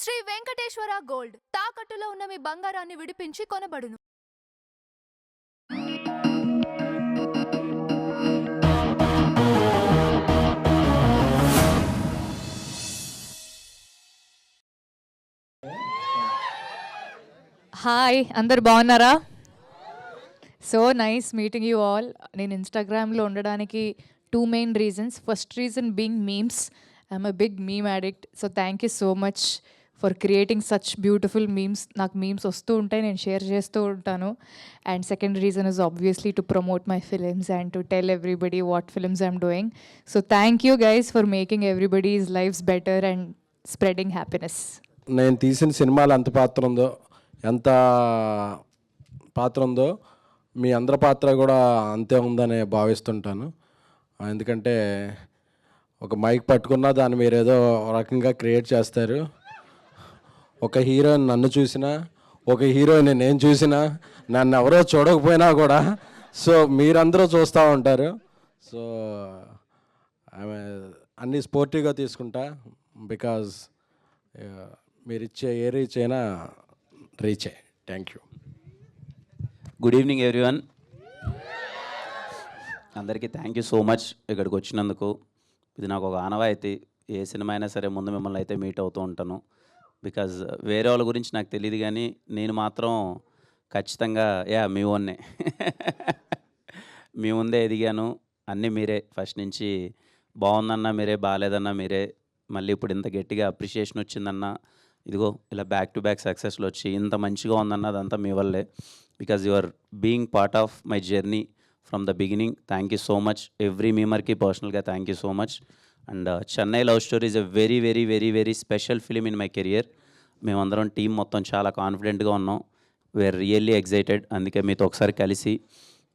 Shri Venkateswara gold తాకట్టులో ఉన్న మీ బంగారాన్ని విడిపించి కొనబడును. హాయ్, అందరు బాగున్నారా? So nice meeting you all. నేను ఇన్స్టాగ్రామ్లో ఉండడానికి 2 main reasons. First reason being memes. I'm a big meme addict. So thank you so much for creating such beautiful memes. నాకు మీమ్స్ వస్తూ ఉంటాయి, నేను షేర్ చేస్తూ ఉంటాను. And second reason is obviously to promote my films and to tell everybody what films I'm doing. So thank you guys for making everybody's lifes better and spreading happiness. నేను తీసిన సినిమాలు ఎంత పాత్ర ఉందో మీ అందరి పాత్ర కూడా అంతే ఉందని భావిస్తుంటాను. ఎందుకంటే ఒక మైక్ పట్టుకున్నా దాన్ని మీరు ఏదో రకంగా క్రియేట్ చేస్తారు. ఒక హీరోయిన్ నన్ను చూసినా, ఒక హీరోయిన్ నేను చూసినా, నన్ను ఎవరో చూడకపోయినా కూడా సో మీరందరూ చూస్తూ ఉంటారు. సో ఆమె అన్నీ స్పోర్టివ్గా తీసుకుంటా. బికాజ్ మీరు ఇచ్చే ఏ రీచ్ అయినా రీచే. Thank you. Good evening everyone. అందరికీ థ్యాంక్ యూ సో మచ్ ఇక్కడికి వచ్చినందుకు. ఇది నాకు ఒక ఆనవాయితీ. ఏ సినిమా అయినా సరే ముందు మిమ్మల్ని అయితే మీట్ అవుతూ ఉంటాను. బికాజ్ వేరే వాళ్ళ గురించి నాకు తెలియదు, కానీ నేను మాత్రం ఖచ్చితంగా మీ ఓన్నే మీ ముందే ఎదిగాను. అన్నీ మీరే ఫస్ట్ నుంచి. బాగుందన్నా మీరే, బాగాలేదన్నా మీరే. మళ్ళీ ఇప్పుడు ఇంత గట్టిగా అప్రిషియేషన్ వచ్చిందన్నా, ఇదిగో ఇలా బ్యాక్ టు బ్యాక్ సక్సెస్లు వచ్చి ఇంత మంచిగా ఉందన్న అదంతా మీ వల్లే. Because you are being part of my journey from the beginning. Thank you so much. Every మెంబర్కి పర్సనల్గా thank you so much. And Chennai love story is a very very very very special film in my career. మేమందరం team మొత్తం చాలా కాన్ఫిడెంట్గా ఉన్నాం. We are really excited. అందుకే మీతో ఒకసారి కలిసి,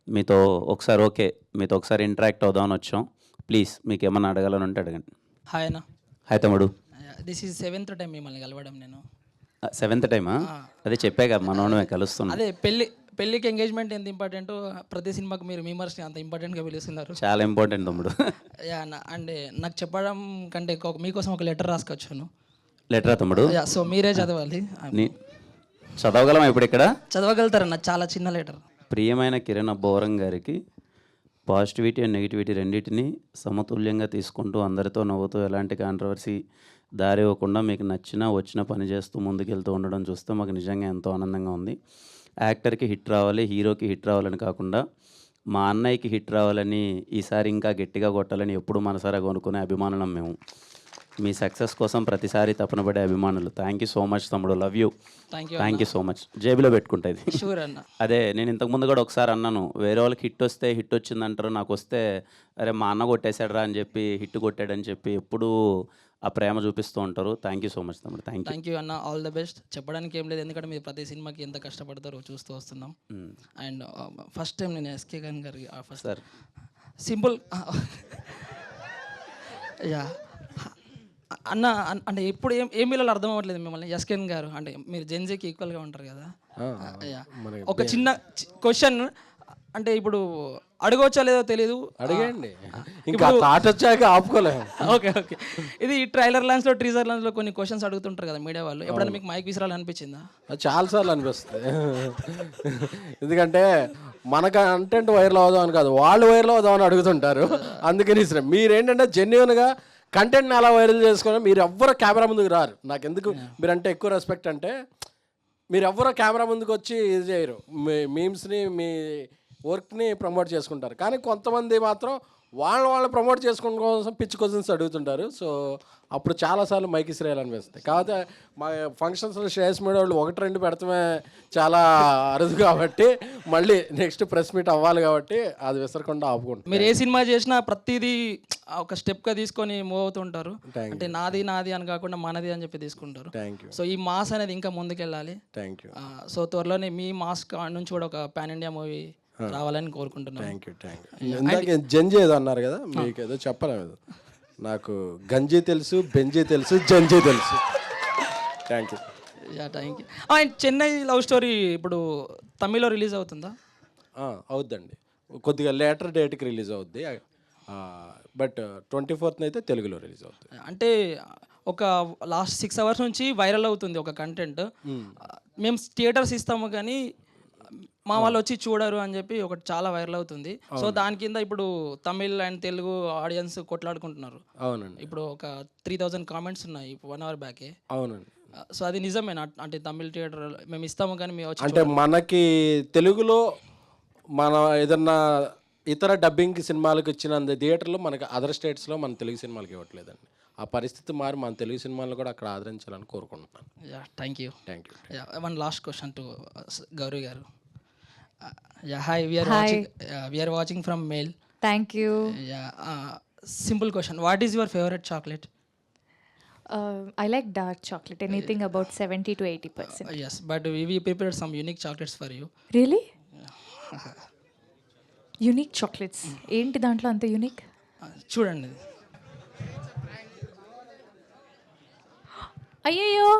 మీతో ఒకసారి ఇంటరాక్ట్ అవుదామని వచ్చాం. ప్లీజ్ మీకు ఏమన్నా అడగాలని ఉంటే అడగండి. హాయ్ అన్న. హాయ్ తమ్ముడు. దిస్ ఈజ్ 7th టైం మిమ్మల్ని కలవడం నేను. 7th టైమా? అదే చెప్పాక మనోడమే కలుస్తున్నాం. అదే పెళ్ళికి ఎంగేజ్మెంట్ ఎంత ఇంపార్టెంట్, ప్రతి సినిమాకి మీరు మెంబర్స్ని అంత ఇంపార్టెంట్గా పిలుస్తున్నారు. చాలా ఇంపార్టెంట్ తమ్ముడు. అండ్ నాకు చెప్పడం కంటే మీకోసం ఒక లెటర్ రాసుకొచ్చాను. లెటరా తమ్ముడు? సో మీరే చదవాలి. చదవగలమా ఇప్పుడు ఇక్కడ? చదవగలుగుతారన్న, చాలా చిన్న లెటర్. ప్రియమైన కిరణ్ అబ్బోరం గారికి, పాజిటివిటీ అండ్ నెగిటివిటీ రెండింటిని సమతుల్యంగా తీసుకుంటూ అందరితో నవ్వుతూ ఎలాంటి కాంట్రవర్సీ దారి ఇవ్వకుండా మీకు వచ్చిన పని చేస్తూ ముందుకెళ్తూ ఉండడం చూస్తే మాకు నిజంగా ఎంతో ఆనందంగా ఉంది. యాక్టర్కి హిట్ రావాలి, హీరోకి హిట్ రావాలని కాకుండా మా అన్నయ్యకి హిట్ రావాలని, ఈసారి ఇంకా గట్టిగా కొట్టాలని ఎప్పుడు మనసారా కొనుక్కునే అభిమానులం మేము. మీ సక్సెస్ కోసం ప్రతిసారి తపన పడే అభిమానులు. థ్యాంక్ యూ సో మచ్ తమ్ముడు. Love you. Thank you so much. జేబులో పెట్టుకుంటుంది. అదే నేను ఇంతకుముందు కూడా ఒకసారి అన్నాను, వేరే వాళ్ళకి హిట్ వస్తే హిట్ వచ్చిందంటారు, నాకు వస్తే అరే మా అన్న కొట్టేశాడరా అని చెప్పి, హిట్ కొట్టాడని చెప్పి ఎప్పుడూ ఆ ప్రేమ చూపిస్తూ ఉంటారు. థ్యాంక్ యూ సో మచ్ తమ్ముడు. థ్యాంక్ యూ అన్న. All the best. చెప్పడానికి ఏం లేదు, ఎందుకంటే మీరు ప్రతి సినిమాకి ఎంత కష్టపడతారో చూస్తూ వస్తున్నాం. అండ్ ఫస్ట్ టైం నేను ఎస్కే ఖాన్ గారికి ఫస్ట్ సార్ సింపుల్ యా అన్న. అంటే ఇప్పుడు ఏం పిల్లలు అర్థం అవ్వట్లేదు మిమ్మల్ని. ఎస్కేన్ గారు అంటే మీరు జెన్జీకి ఈక్వల్గా ఉంటారు కదా. ఒక చిన్న క్వశ్చన్, అంటే ఇప్పుడు అడగవచ్చా లేదో తెలీదు, అడగండి. ఇంకా థాట్ వచ్చాక ఆపుకోలేము. ఓకే. ఇది ట్రైలర్ లాంచ్లో, టీజర్ లాంచ్లో కొన్ని క్వశ్చన్స్ అడుగుతుంటారు కదా మీడియా వాళ్ళు. ఎప్పుడైనా మీకు మైక్ విసిరాలు అనిపించిందా? చాలాసార్లు అనిపిస్తుంది. ఎందుకంటే మన కంటెంట్ వైరల్ అవుదాం అని కాదు, వాళ్ళు వైరల్ అవుదాం అని అడుగుతుంటారు. అందుకని మీరేంటంటే జెన్యున్గా కంటెంట్ని అలా వైరల్ చేసుకుని మీరు ఎవ్వరు కెమెరా ముందుకు రారు. నాకు ఎందుకు మీరంటే ఎక్కువ రెస్పెక్ట్ అంటే, మీరు ఎవ్వరూ కెమెరా ముందుకు వచ్చి ఇది చేయరు. మీ మీమ్స్ని, మీ వర్క్ని ప్రమోట్ చేసుకుంటారు. కానీ కొంతమంది మాత్రం వాళ్ళు ప్రమోట్ చేసుకోవడం కోసం పిచ్చి క్వశ్చన్స్ అడుగుతుంటారు. సో అప్పుడు చాలాసార్లు మైక్ ఇసిరేయాలనిపిస్తుంది. కాకపోతే మా ఫంక్షన్స్లో శ్రేయస్ మీడియా వాళ్ళు 1-2 పెడతామే చాలా అరుదు కాబట్టి, మళ్ళీ నెక్స్ట్ ప్రెస్ మీట్ అవ్వాలి కాబట్టి అది విసరకుండా ఆపుకుంటారు. మీరు ఏ సినిమా చేసినా ప్రతిదీ ఒక స్టెప్గా తీసుకొని మూవ్ అవుతుంటారు. అంటే నాది అని కాకుండా మనది అని చెప్పి తీసుకుంటారు. Thank you. సో ఈ మాస్ అనేది ఇంకా ముందుకెళ్ళాలి. Thank you. సో త్వరలోనే మీ మాస్ నుంచి కూడా ఒక పాన్ ఇండియా మూవీ రావాలని కోరుకుంటున్నాను. Thank you. ఇందాక జంజీ ఏదో అన్నారు కదా, మీకు ఏదో చెప్పలేదు. నాకు గంజీ తెలుసు, బెంజీ తెలుసు, జంజీ తెలుసు. Thank you. And Chennai love story ఇప్పుడు తమిళ్లో రిలీజ్ అవుతుందా? అవుద్దండి, కొద్దిగా లేటర్ డేట్కి రిలీజ్ అవుద్ది. బట్ 24th అయితే తెలుగులో రిలీజ్ అవుతుంది. అంటే ఒక లాస్ట్ 6 అవర్స్ నుంచి వైరల్ అవుతుంది ఒక కంటెంట్. మేము థియేటర్స్ ఇస్తాము కానీ మా వాళ్ళు వచ్చి చూడరు అని చెప్పి ఒకటి చాలా వైరల్ అవుతుంది. సో దాని కింద ఇప్పుడు తమిళ్ అండ్ తెలుగు ఆడియన్స్ కొట్లాడుకుంటున్నారు. అవునండి. ఇప్పుడు ఒక 3000 కామెంట్స్ ఉన్నాయి 1 అవర్ బ్యాకే. అవునండి. సో అది నిజమేనా? అంటే తమిళ్ థియేటర్ మేము ఇస్తాము కానీ మేము వచ్చి అంటే మనకి తెలుగులో మన ఏదన్నా ఇతర డబ్బింగ్ సినిమాలకు ఇచ్చిన థియేటర్లో మనకి అదర్ స్టేట్స్లో మన తెలుగు సినిమాలకి ఇవ్వట్లేదండి. ఆ పరిస్థితి మారి మన తెలుగు సినిమాలను కూడా అక్కడ ఆదరించాలని కోరుకుంటున్నాను. Thank you. Thank you. One last question to Gauri garu. Hi, we are watching from mail. Thank you. Simple question, what is your favourite chocolate? I like dark chocolate, anything about 70 to 80%. Yes, but we prepared some unique chocolates for you. Really? Unique chocolates ఏంటి దాంట్లో అంత unique? చూడండి. అయ్యయ్యో,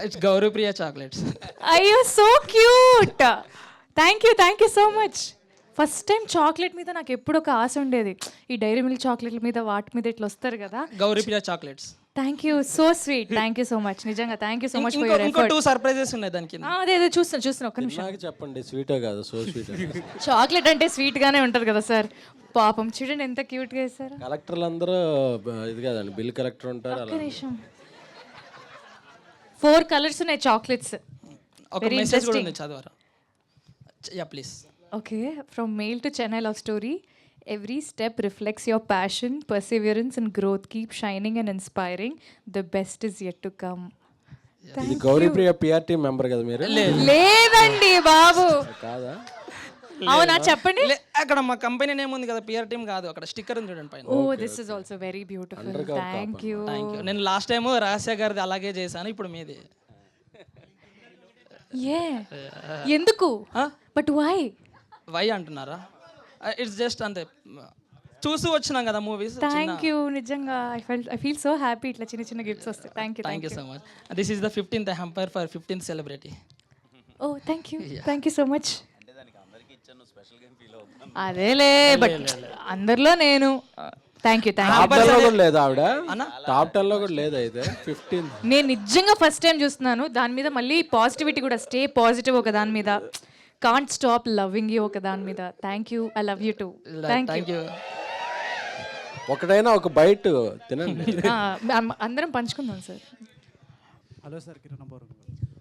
it's Gauri Priya chocolates. అయ్యో, so cute. Thank you so much. First time chocolate మీద నాకు ఎప్పుడు ఒక ఆశ ఉండేది, ఈ డైరీ మిల్క్ చాక్లెట్ల మీద వాటి మీద ఇట్లా వస్తారు కదా. Gauri Priya chocolates. Thank you, so sweet. Thank you so much, నిజంగా thank you so much for your ఇంకో ఎఫర్ట్. 2 సర్ప్రైజెస్ ఉన్నాయి దాని కింద. అదే చూస్తున్నా ఒక్క నిమిషం. నాకు చెప్పండి, స్వీటే కాదు, సో స్వీట్. చాక్లెట్ అంటే స్వీట్ గానే ఉంటది కదా సార్. పాపం చూడండి ఎంత క్యూట్ గా వేసారు. కలెక్టర్లు అందరూ ఇది కదండి, బిల్ కలెక్టర్ ఉంటారు. ఒక్క నిమిషం. 4 కలర్స్ ఉన్నాయి చాక్లెట్స్. ఒక మెసేజ్ కూడా ఉంది, చదవరా? Yeah please. Okay, from mail to Chennai love story. Every step reflects your passion, perseverance and growth. Keep shining and inspiring. The best is yet to come. ఇది గౌరీ ప్రియ PRT member కదా మీరు? లేదండి బాబు. కాదా? అవునా, చెప్పండి. అక్కడ మా కంపెనీ నేమ్ ఉంది కదా, పిఆర్ టీమ్ కాదు, అక్కడ స్టిక్కర్ ఉంది చూడండి పైన. Oh, this is also very beautiful. Thank you. నేను లాస్ట్ టైం రహస్య గారిది అలాగే చేశాను, ఇప్పుడు మీది. ఎందుకు? But why? వై అంటున్నారా? ఇట్స్ జస్ట్ అంతే, చూసి వచ్చినాం కదా మూవీస్. థ్యాంక్ యూ, నిజంగా ఐ ఫీల్ సో హ్యాపీ ఇట్లా చిన్న చిన్న గిఫ్ట్స్ వస్తాయి. Thank you so much. This is the 15th hamper for 15th celebrity. Oh thank you so much. అదేలే, బట్ అందరిలో నేను. Thank you. టాప్ 10 లో కూడా లేదా ఆవిడ? టాప్ 10 లో కూడా లేదా? అయితే 15. నేను నిజంగా ఫస్ట్ టైం చూస్తున్నాను. దాని మీద మళ్ళీ పాజిటివిటీ కూడా, స్టే పాజిటివ్ ఒక దాని మీద, కాంట్ స్టాప్ లవింగ్ యూ ఒక దాని మీద. Thank you, I love you too. Thank you. ఒకటైనా ఒక బైట్ తినండి. అందరం పంచుకుందాం సార్. హలో సార్, కిరణ్ బోర్.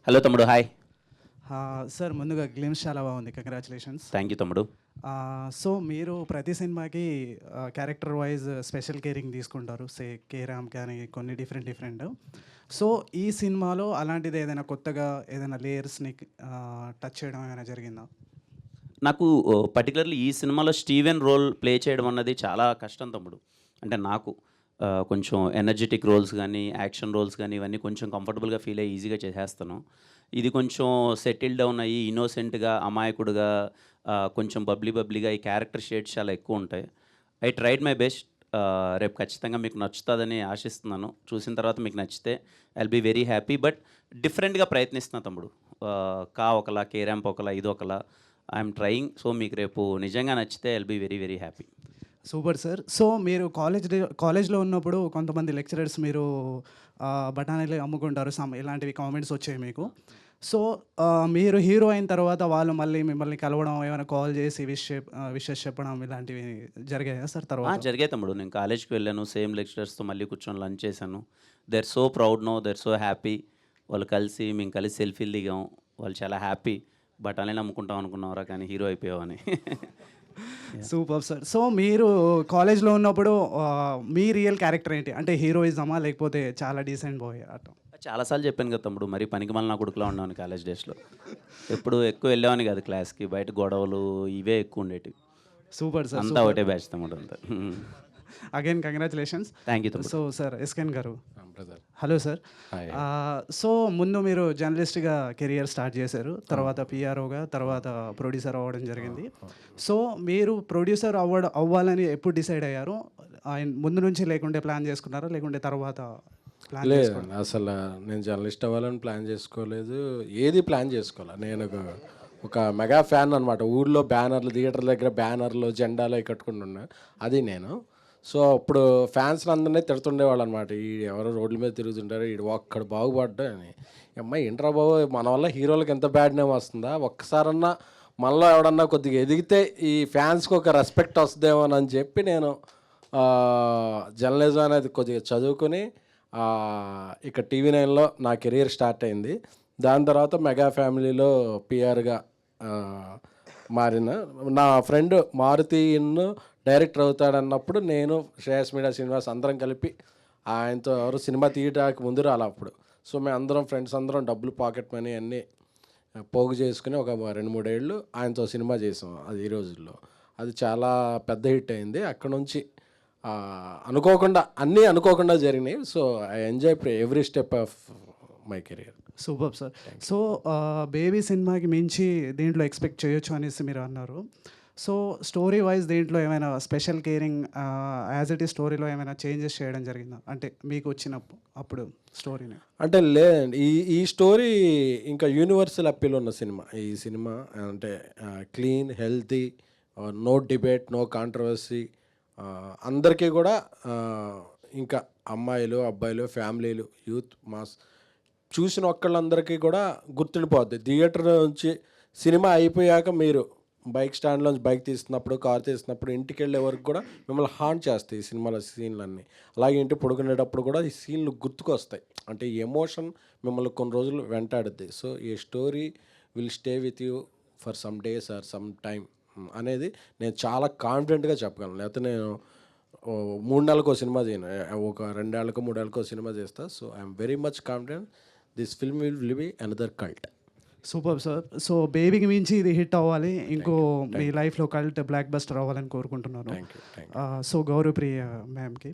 హలో తమ్ముడు, హాయ్. సార్ ముందుగా గ్లిమ్స్ చాలా బాగుంది, కంగ్రాచులేషన్స్. థ్యాంక్ యూ తమ్ముడు. సో మీరు ప్రతి సినిమాకి క్యారెక్టర్ వైజ్ స్పెషల్ కేరింగ్ తీసుకుంటారు, కే రామ్ కానీ కొన్ని డిఫరెంట్. సో ఈ సినిమాలో అలాంటిది ఏదైనా కొత్తగా ఏదైనా లేయర్స్ని టచ్ చేయడం ఏమైనా జరిగిందా? నాకు పర్టికులర్లీ ఈ సినిమాలో స్టీవెన్ రోల్ ప్లే చేయడం అన్నది చాలా కష్టం తమ్ముడు. అంటే నాకు కొంచెం ఎనర్జెటిక్ రోల్స్ కానీ యాక్షన్ రోల్స్ కానీ ఇవన్నీ కొంచెం కంఫర్టబుల్గా ఫీల్ అయ్యి ఈజీగా చేసేస్తాను. ఇది కొంచెం సెటిల్ డౌన్ అయ్యి ఇన్నోసెంట్గా, అమాయకుడుగా, కొంచెం బబ్లీగా ఈ క్యారెక్టర్ షేడ్స్ చాలా ఎక్కువ ఉంటాయి. I tried my best. రేపు ఖచ్చితంగా మీకు నచ్చుతుందని ఆశిస్తున్నాను. చూసిన తర్వాత మీకు నచ్చితే I'll be very happy. But డిఫరెంట్గా ప్రయత్నిస్తున్నా తమ్ముడు. ఒకలా, కే ర్యాంప్ ఒకలా, ఇది ఒకలా, ఐఎమ్ ట్రయింగ్. సో మీకు రేపు నిజంగా నచ్చితే I'll be very very happy. Super sir. So మీరు కాలేజ్లో ఉన్నప్పుడు కొంతమంది లెక్చరర్స్ మీరు బఠానీలు అమ్ముకుంటారు, ఇలాంటివి కామెంట్స్ వచ్చాయి మీకు. సో మీరు హీరో అయిన తర్వాత వాళ్ళు మళ్ళీ మిమ్మల్ని కలవడం, ఏమైనా కాల్ చేసి విషెస్ చెప్పడం ఇలాంటివి జరిగాయా సార్ తర్వాత? జరిగాయి తమ్ముడు. నేను కాలేజ్కి వెళ్ళాను, సేమ్ లెక్చరర్స్తో మళ్ళీ కూర్చొని లంచ్ చేశాను. They are so proud no, they are so happy. వాళ్ళు మేము కలిసి సెల్ఫీలు దిగాం. వాళ్ళు చాలా హ్యాపీ. బఠానీలు అమ్ముకుంటాం అనుకున్నారా, కానీ హీరో అయిపోయావని. Super sir. సో మీరు కాలేజ్లో ఉన్నప్పుడు మీ రియల్ క్యారెక్టర్ ఏంటి? అంటే హీరోయిజమా లేకపోతే చాలా డీసెంట్ బాయ్ అట్లా? చాలాసార్లు చెప్పాను కదా తమ్ముడు, మరి పనికి మళ్ళీ నా కొడుకులా ఉన్నాను కాలేజ్ డేస్లో. ఎప్పుడు ఎక్కువ వెళ్ళేవాని కాదు క్లాస్కి, బయట గొడవలు ఇవే ఎక్కువ ఉండేటివి. Super sir. అంతా ఒకటే బ్యాచ్ తమ్ముడు అంతా. Again congratulations. థ్యాంక్ యూ తమ్ముడు. సో సార్, ఎస్కెన్ గారు. Hello sir. సో ముందు మీరు జర్నలిస్ట్గా కెరియర్ స్టార్ట్ చేశారు, తర్వాత పిఆర్ఓగా, తర్వాత ప్రొడ్యూసర్ అవ్వడం జరిగింది. సో మీరు ప్రొడ్యూసర్ అవ్వాలని ఎప్పుడు డిసైడ్ అయ్యారు? ముందు నుంచి లేకుంటే ప్లాన్ చేసుకున్నారా, లేకుంటే తర్వాత? లేదు, అసలు నేను జర్నలిస్ట్ అవ్వాలని ప్లాన్ చేసుకోలేదు, ఏది ప్లాన్ చేసుకోవాలి. నేను ఒక మెగా ఫ్యాన్ అనమాట. ఊళ్ళో బ్యానర్లు, థియేటర్ దగ్గర బ్యానర్లు, జెండాలు అవి కట్టుకుంటున్నా, అది నేను. సో అప్పుడు ఫ్యాన్స్ అందరినీ తిడుతుండేవాళ్ళు అనమాట. ఈ ఎవరో రోడ్ల మీద తిరుగుతుంటారు, ఈ ఒక్కడ బాగుపడ్డా అని. అమ్మాయి ఏంట్రా బాబు, మన వల్ల హీరోలకు ఎంత బ్యాడ్ నేమ్ వస్తుందా, ఒక్కసారన్నా మనలో ఎవడన్నా కొద్దిగా ఎదిగితే ఈ ఫ్యాన్స్కి ఒక రెస్పెక్ట్ వస్తుందేమో అని చెప్పి నేను జర్నలిజం అనేది కొద్దిగా చదువుకుని ఇక TV9లో నా కెరీర్ స్టార్ట్ అయింది. దాని తర్వాత మెగా ఫ్యామిలీలో పిఆర్గా మారిన నా ఫ్రెండ్ మారుతి డైరెక్టర్ అవుతాడన్నప్పుడు నేను శ్రేయస్ మీడియా శ్రీనివాస్ అందరం కలిపి ఆయనతో ఎవరు సినిమా తీయడానికి ముందు రాలి అప్పుడు. సో మేము అందరం ఫ్రెండ్స్ అందరం డబ్బులు, పాకెట్ మనీ అన్నీ పోగు చేసుకుని ఒక 2-3 ఏళ్ళు ఆయనతో సినిమా చేసాం. అది ఈ రోజుల్లో అది చాలా పెద్ద హిట్ అయింది. అక్కడ నుంచి అనుకోకుండా అన్నీ అనుకోకుండా జరిగినాయి. So I enjoy every step of my career. Super sir. So baby సినిమాకి మించి దీంట్లో ఎక్స్పెక్ట్ చేయొచ్చు అనేసి మీరు అన్నారు. సో స్టోరీ వైజ్ దీంట్లో ఏమైనా స్పెషల్ కేరింగ్ యాజ్ ఇట్ ఈ స్టోరీలో ఏమైనా చేంజెస్ చేయడం జరిగిందా, అంటే మీకు వచ్చినప్పుడు అప్పుడు స్టోరీని? అంటే లేదండి, ఈ స్టోరీ ఇంకా యూనివర్సల్ అప్పీల్ ఉన్న సినిమా. ఈ సినిమా అంటే clean, healthy, no debate, no controversy, అందరికీ కూడా ఇంకా అమ్మాయిలు, అబ్బాయిలు, ఫ్యామిలీలు, యూత్, మాస్ చూసిన ఒక్కళ్ళందరికీ కూడా గుర్తుండిపోద్ది. థియేటర్ నుంచి సినిమా అయిపోయాక మీరు బైక్ స్టాండ్లోంచి బైక్ తీస్తున్నప్పుడు, కార్ తీస్తున్నప్పుడు ఇంటికి వెళ్ళే వరకు కూడా మిమ్మల్ని హాంట్ చేస్తాయి ఈ సినిమాలో సీన్లన్నీ. అలాగే ఇంటి పడుకునేటప్పుడు కూడా ఈ సీన్లు గుర్తుకొస్తాయి. అంటే ఈ ఎమోషన్ మిమ్మల్ని కొన్ని రోజులు వెంటాడుద్ది. సో ఈ story will stay with you for some days or some time అనేది నేను చాలా కాన్ఫిడెంట్గా చెప్పగలను. లేకపోతే నేను 3 నెలలకు సినిమా చేయను, ఒక 2 ఏళ్ళకో 3 ఏళ్ళకో సినిమా చేస్తా. So I'm very much confident this film will be another cult. Super sir. So బేబీకి మించి ఇది హిట్ అవ్వాలి, ఇంకో మీ లైఫ్లో కల్ట్ బ్లాక్ బస్టర్ అవ్వాలని కోరుకుంటున్నాను. సో గౌరవప్రియ మ్యామ్కి,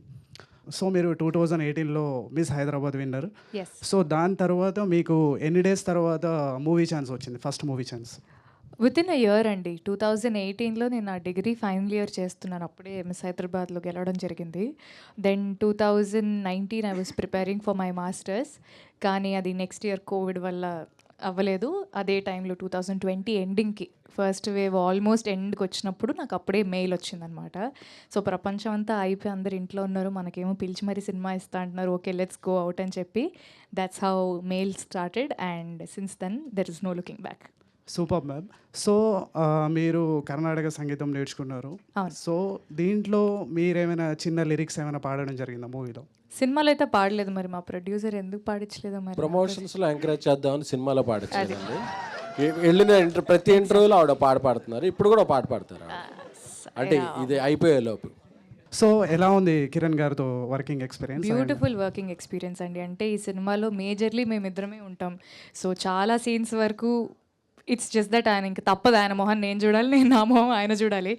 సో మీరు 2018లో miss Hyderabad winner. Yes. So దాని తర్వాత మీకు ఎన్ని డేస్ తర్వాత మూవీ ఛాన్స్ వచ్చింది, first movie chance? With in a year అండి. 2018లో నేను నా డిగ్రీ ఫైనల్ ఇయర్ చేస్తున్నాను, అప్పుడే మిస్ హైదరాబాద్లో గెలవడం జరిగింది. Then 2019 I was preparing for my masters, కానీ అది నెక్స్ట్ ఇయర్ కోవిడ్ వల్ల అవ్వలేదు. అదే టైంలో 2020 ఎండింగ్కి ఫస్ట్ వేవ్ ఆల్మోస్ట్ ఎండ్కి వచ్చినప్పుడు నాకు అప్పుడే మెయిల్ వచ్చిందనమాట. సో ప్రపంచం అంతా అయిపోయి అందరు ఇంట్లో ఉన్నారు, మనకేమో పిలిచి మరీ సినిమా ఇస్తా అంటున్నారు, ఓకే లెట్స్ గో అవుట్ అని చెప్పి that's how mail started and since then there is no looking back. Super ma'am. So మీరు కర్ణాటక సంగీతం నేర్చుకున్నారు. అవును. సో దీంట్లో మీరేమైనా చిన్న లిరిక్స్ ఏమైనా పాడడం జరిగిందా మూవీలో? సినిమాలో అయితే పాడలేదు, మరి మా ప్రొడ్యూసర్ ఎందుకు పాడించలేదో మరి. ప్రమోషన్స్లో ఎంకరేజ్ చేద్దామని సినిమాలో పాడించలేదండి. వెళ్ళిన ప్రతి ఇంటర్వ్యూలో ఆవిడ పాడుతున్నారు, ఇప్పుడు కూడా పాడతారు. అంటే ఇది అయిపోయే లోపు. సో ఎలా ఉంది కిరణ్ గారితో working experience? Beautiful working experience అండి. అంటే ఈ సినిమాలో మేజర్లీ మేమిద్దరమే ఉంటాం. సో చాలా సీన్స్ వరకు ఇట్స్ జస్ట్ దట్ ఆయన ఇంకా తప్పదు, ఆయన మొహం నేను చూడాలి, నేను నా మొహం ఆయన చూడాలి.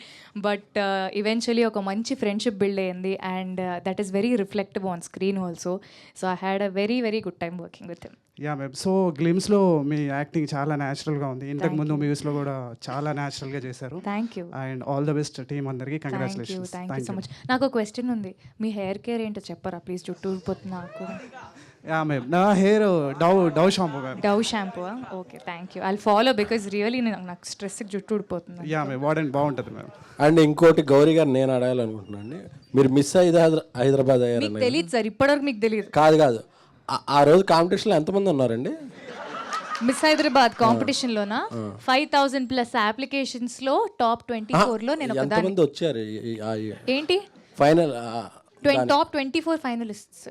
బట్ ఈవెన్చువలీ ఒక మంచి ఫ్రెండ్షిప్ బిల్డ్ అయ్యింది and that is very reflective on screen also. So I had a very very good time working with him. Yeah ma'am. So గ్లిమ్స్లో మీ యాక్టింగ్ చాలా న్యాచురల్గా ఉంది, ఇంతకు ముందు మూవీస్లో కూడా చాలా న్యాచురల్గా చేశారు. Thank you and all the best team అందరికీ, congratulations. Thank you so much. నాకు ఒక క్వశ్చన్ ఉంది, మీ హెయిర్ కేర్ ఏంటో చెప్పరా ప్లీజ్? జుట్టు ఊడిపోతుంది నాకు. యా మ్యామ్, నా hair Dove shampoo ma'am. Dove shampoo? Okay, thank you. I follow because really నాకు స్ట్రెస్కి జుట్టు ఊడిపోతుంది. యా మ్యామ్, వాడండి, బాగుంటుంది మ్యామ్. అండ్ ఇంకోటి గౌరీ గారు నేను అడగాలనుకుంటున్నాను, మీరు మిస్ హైదరాబాద్ అయ్యారని. తెలియదు సార్, ఇప్పటివరకు మీకు తెలియదు? కాదు ఆ రోజు కాంపిటీషన్లో ఎంతమంది ఉన్నారండి? మిస్ హైదరాబాద్ కాంపిటీషన్లోనా 5000+ అప్లికేషన్స్లో టాప్ 24లో నేను ఒకదాన్ని. ఎంతమంది వచ్చారు ఏంటి ఫైనల్? టాప్ 24 ఫైనలిస్ట్స్.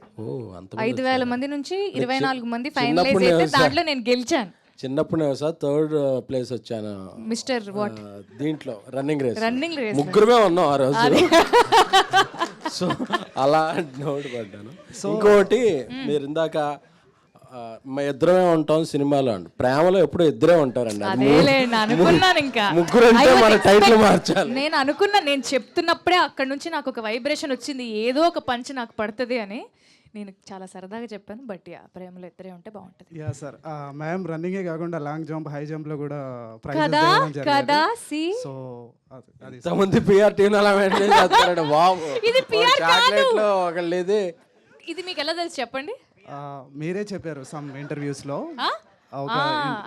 5,000 మంది నుంచి 24 మంది చిన్నప్పుడు ఫైనలైజ్ అయితే దాంట్లో నేను గెలిచాను. చిన్నప్పుడు నేను సార్ 3rd ప్లేస్ వచ్చాను మిస్టర్ వాట్ దీంట్లో రన్నింగ్ రేస్. ముగ్గురమే ఉన్నాం ఆ రోజు. సో అలా నోట్ పడ్డాను. ఇంకోటి మీరు ఇందాక మా ఇద్దరమే ఉంటాం సినిమాలో అండి, ప్రేమలో ఎప్పుడు ఇద్దరే ఉంటారండి. అనుకున్నాను ఇంకా ముగ్గురు అంటే మన టైటిల్ మార్చాలి. నేను అనుకున్నా, నేను చెప్తున్నప్పుడే అక్కడ నుంచి నాకు ఒక వైబ్రేషన్ వచ్చింది, ఏదో ఒక పంచ్ నాకు పడుతుంది అని. నేను చాలా సరదాగా చెప్పాను, బట్ యా ప్రేమలో ఇద్దరే ఉంటే బాగుంటుంది. Yeah sir. మ్యామ్ రన్నింగే కాకుండా లాంగ్ జంప్, హై జంప్ లో కూడా కదా కదా. సి సో అది ఇంతమంది పిఆర్ టీం అలా మెయింటైన్ చేస్తారండి బాబు. ఇది పిఆర్ కాదు, ఒకళ్ళు ఇది మీకు ఎలా తెలుసు చెప్పండి? మీరే చెప్పారు సమ్ ఇంటర్వ్యూస్లో. ఒక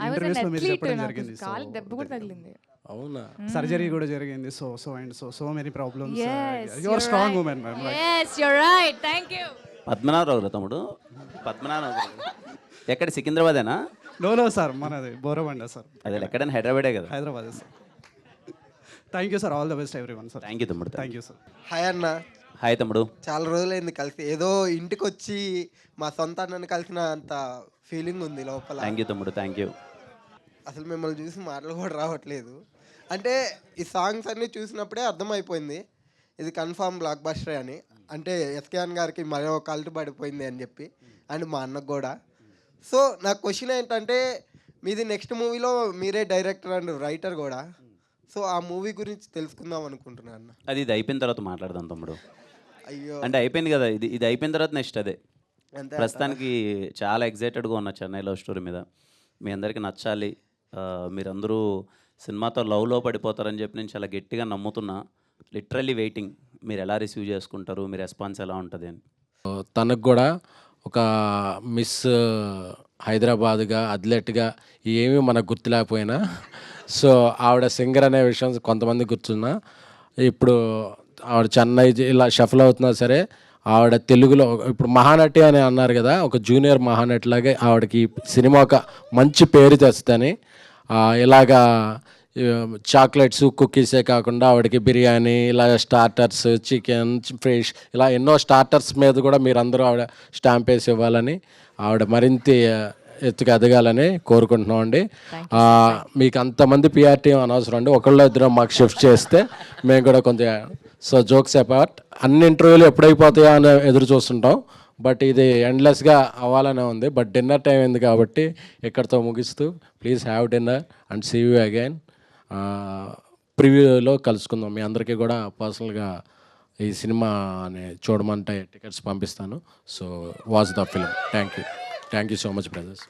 ఇంటర్వ్యూస్లో మీరు చెప్పడం జరిగింది. కాలు దెబ్బ కూడా తగిలింది. అవునా? సర్జరీ కూడా జరిగింది. So many problems. Yes, you are strong women ma'am. Yes, you're right. Thank you. Padmanabharao గారు తమ్ముడు, పద్మనాభరావు గారు ఎక్కడ, సికింద్రాబాదేనా? నో సార్, మనది బోరబండ సార్, అదే ఎక్కడైనా హైదరాబాదే కదా. Hyderabad sir. Thank you sir, all the best everyone sir. Thank you తమ్ముడు. Thank you sir. హాయ్ అన్న, హాయ్ తమ్ముడు. చాలా రోజులైంది కలిసి. ఏదో ఇంటికి వచ్చి మా సొంత అన్నని కలిసిన అంత ఫీలింగ్ ఉంది లోపల. థ్యాంక్ యూ తమ్ముడు, థ్యాంక్ యూ. అసలు మిమ్మల్ని చూసి మాటలు కూడా రావట్లేదు. అంటే ఈ సాంగ్స్ అన్నీ చూసినప్పుడే అర్థమైపోయింది ఇది కన్ఫామ్ బ్లాక్ బస్టర్ అని. అంటే ఎస్కేఎన్ గారికి మరో కల్ట్ పడిపోయింది అని చెప్పి, అండ్ మా అన్నకు కూడా. సో నా క్వశ్చన్ ఏంటంటే, మీది నెక్స్ట్ మూవీలో మీరే డైరెక్టర్ అండ్ రైటర్ కూడా. సో ఆ మూవీ గురించి తెలుసుకుందాం అనుకుంటున్నాను అన్న. ఇది అయిపోయిన తర్వాత మాట్లాడదాం తమ్ముడు. అయ్యో, అంటే అయిపోయింది కదా, ఇది అయిపోయిన తర్వాత నెక్స్ట్ అదే. అంతే. ప్రస్తుతానికి చాలా ఎగ్జైటెడ్గా ఉన్నా చెన్నై లవ్ స్టోరీ మీద. మీ అందరికీ నచ్చాలి, మీరందరూ సినిమాతో లవ్లో పడిపోతారని చెప్పి నేను చాలా గట్టిగా నమ్ముతున్నా. లిటరల్లీ వెయిటింగ్ మీరు ఎలా రిసీవ్ చేసుకుంటారు, మీ రెస్పాన్స్ ఎలా ఉంటుంది అని. తనకు కూడా ఒక మిస్ హైదరాబాద్గా, అథ్లెట్గా ఏమీ మనకు గుర్తులేకపోయినా, సో ఆవిడ సింగర్ అనే విషయం కొంతమంది గుర్తున్నా. ఇప్పుడు ఆవిడ చెన్నై ఇలా షఫల్ అవుతున్నా సరే, ఆవిడ తెలుగులో ఇప్పుడు మహానటి అని అన్నారు కదా, ఒక జూనియర్ మహానటిలాగే ఆవిడకి సినిమా ఒక మంచి పేరు తెస్తుందని, ఇలాగా చాక్లెట్స్, కుకీసే కాకుండా ఆవిడకి బిర్యానీ, ఇలా స్టార్టర్స్, చికెన్, ఫిష్, ఇలా ఎన్నో స్టార్టర్స్ మీద కూడా మీరందరూ ఆవిడ స్టాంప్ వేసి ఇవ్వాలని, ఆవిడ మరింత ఎత్తుకు ఎదగాలని కోరుకుంటున్నాం అండి. మీకు అంతమంది పిఆర్ టీం అనవసరం అండి, ఒకళ్ళు ఇద్దరు మాకు షిఫ్ట్ చేస్తే మేము కూడా కొంచెం. సో జోక్స్ అపార్ట్, అన్ని ఇంటర్వ్యూలు ఎప్పుడైపోతాయా అని ఎదురు చూస్తుంటాం, బట్ ఇది ఎండ్లెస్గా అవ్వాలనే ఉంది. బట్ డిన్నర్ టైం అయింది కాబట్టి ఇక్కడితో ముగిస్తూ, please have dinner and see you again. ప్రివ్యూలో కలుసుకుందాం. మీ అందరికీ కూడా పర్సనల్గా ఈ సినిమాని చూడమంటే టికెట్స్ పంపిస్తాను. So watch the film. Thank you so much brothers.